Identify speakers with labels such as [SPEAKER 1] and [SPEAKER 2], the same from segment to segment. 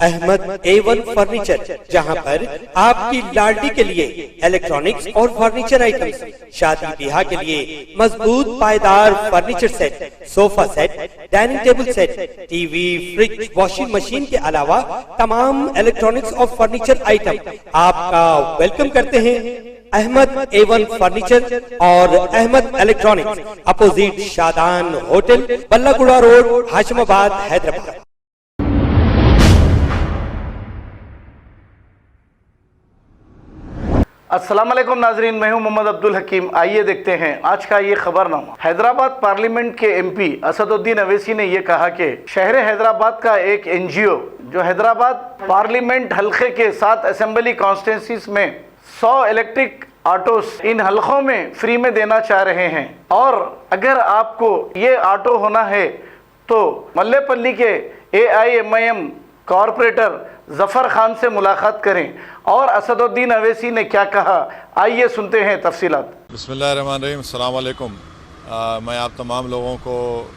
[SPEAKER 1] Ahmad A1 furniture, جہاں پر آپ کی لاڈلی کے لیے الیکٹرانکس اور فرنیچر آئٹمز، شادی بیاہ کے لیے مضبوط پائیدار فرنیچر سیٹ، صوفہ set, dining table set, TV, fridge, washing machine کے علاوہ تمام الیکٹرانکس اور فرنیچر آئٹم آپ کا ویلکم کرتے ہیں۔ احمد A1 فرنیچر اور Ahmed electronics, opposite Shadan hotel, Bulla Garha road, ہاشم آباد، حیدرآباد۔
[SPEAKER 2] السلام علیکم ناظرین، میں ہوں محمد عبدالحکیم۔ آئیے دیکھتے ہیں آج کا یہ خبرنامہ۔ حیدرآباد پارلیمنٹ کے ایم پی اسد الدین اویسی نے یہ کہا کہ شہر حیدرآباد کا ایک این جی او جو حیدرآباد پارلیمنٹ حلقے کے 7 اسمبلی کانسٹیٹنسیز میں 100 الیکٹرک آٹوز ان حلقوں میں فری میں دینا چاہ رہے ہیں، اور اگر آپ کو یہ آٹو ہونا ہے تو ملے پلی کے AIMIM کارپوریٹر ظفر خان سے ملاقات کریں۔ اور اسد الدین اویسی نے کیا کہا، آئیے سنتے ہیں تفصیلات۔
[SPEAKER 3] بسم اللہ الرحمن الرحیم۔ السلام علیکم۔ میں آپ تمام لوگوں کو،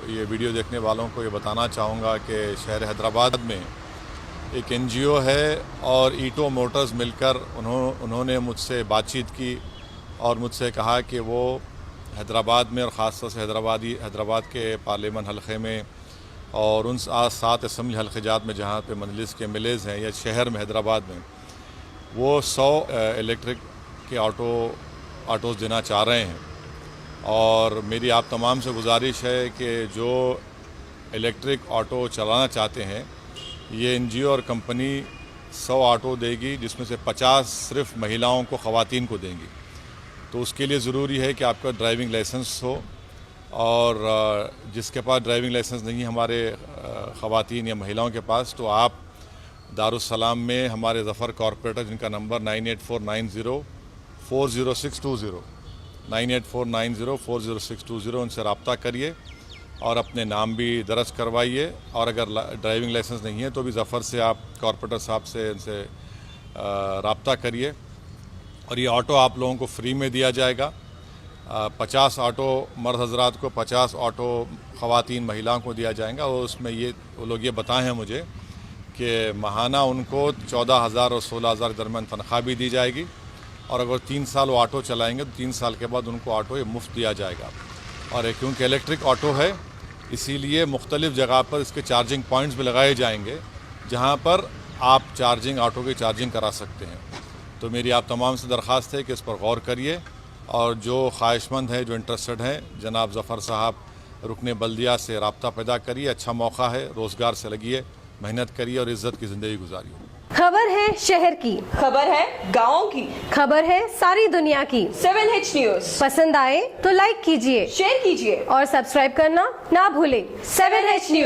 [SPEAKER 3] یہ ویڈیو دیکھنے والوں کو یہ بتانا چاہوں گا کہ شہر حیدرآباد میں ایک این جی او ہے اور ایٹو موٹرز مل کر انہوں نے مجھ سے بات چیت کی اور مجھ سے کہا کہ وہ حیدرآباد میں، اور خاص طور سے حیدرآباد کے پارلیمنٹ حلقے میں اور ان 7 اسمبلی حلقے جات میں جہاں پہ مجلس کے ملیز ہیں یا شہر میں حیدرآباد میں، وہ 100 الیکٹرک کے آٹوز دینا چاہ رہے ہیں۔ اور میری آپ تمام سے گزارش ہے کہ جو الیکٹرک آٹو چلانا چاہتے ہیں، یہ این جی او اور کمپنی 100 آٹو دے گی، جس میں سے 50 صرف مہیلاؤں کو، خواتین کو دیں گی۔ تو اس کے لیے ضروری ہے کہ آپ کا ڈرائیونگ لائسنس ہو، اور جس کے پاس ڈرائیونگ لائسنس نہیں ہے ہمارے خواتین یا مہیلاؤں کے پاس، تو آپ دارالسلام میں ہمارے ظفر کارپوریٹر، جن کا نمبر 9849040620 9849040620، ان سے رابطہ کریے اور اپنے نام بھی درج کروائیے۔ اور اگر ڈرائیونگ لائسنس نہیں ہے تو بھی ظفر سے، آپ کارپوریٹر صاحب سے ان سے رابطہ کریے، اور یہ آٹو آپ لوگوں کو فری میں دیا جائے گا۔ 50 آٹو مرد حضرات کو، 50 آٹو خواتین مہیلاؤں کو دیا جائے گا، اور اس میں وہ لوگ یہ بتائیں ہیں مجھے کہ ماہانہ ان کو 14,000 اور 16,000 کے درمیان تنخواہ بھی دی جائے گی، اور اگر 3 سال وہ آٹو چلائیں گے تو 3 سال کے بعد ان کو آٹو یہ مفت دیا جائے گا۔ اور کیونکہ الیکٹرک آٹو ہے، اسی لیے مختلف جگہ پر اس کے چارجنگ پوائنٹس بھی لگائے جائیں گے، جہاں پر آپ آٹو کی چارجنگ کرا سکتے ہیں۔ تو میری آپ تمام سے درخواست ہے کہ اس پر غور کریے، اور جو خواہش مند ہیں، جو انٹرسٹڈ ہیں، جناب ظفر صاحب رکن بلدیہ سے رابطہ پیدا کریے۔ اچھا موقع ہے، روزگار سے لگیے، محنت کریے اور عزت کی زندگی گزاریے۔
[SPEAKER 4] خبر ہے شہر کی، خبر ہے گاؤں کی، خبر ہے ساری دنیا کی۔ 7H نیوز پسند آئے تو لائک کیجئے، شیئر کیجئے اور سبسکرائب کرنا نہ بھولیں۔ 7H news.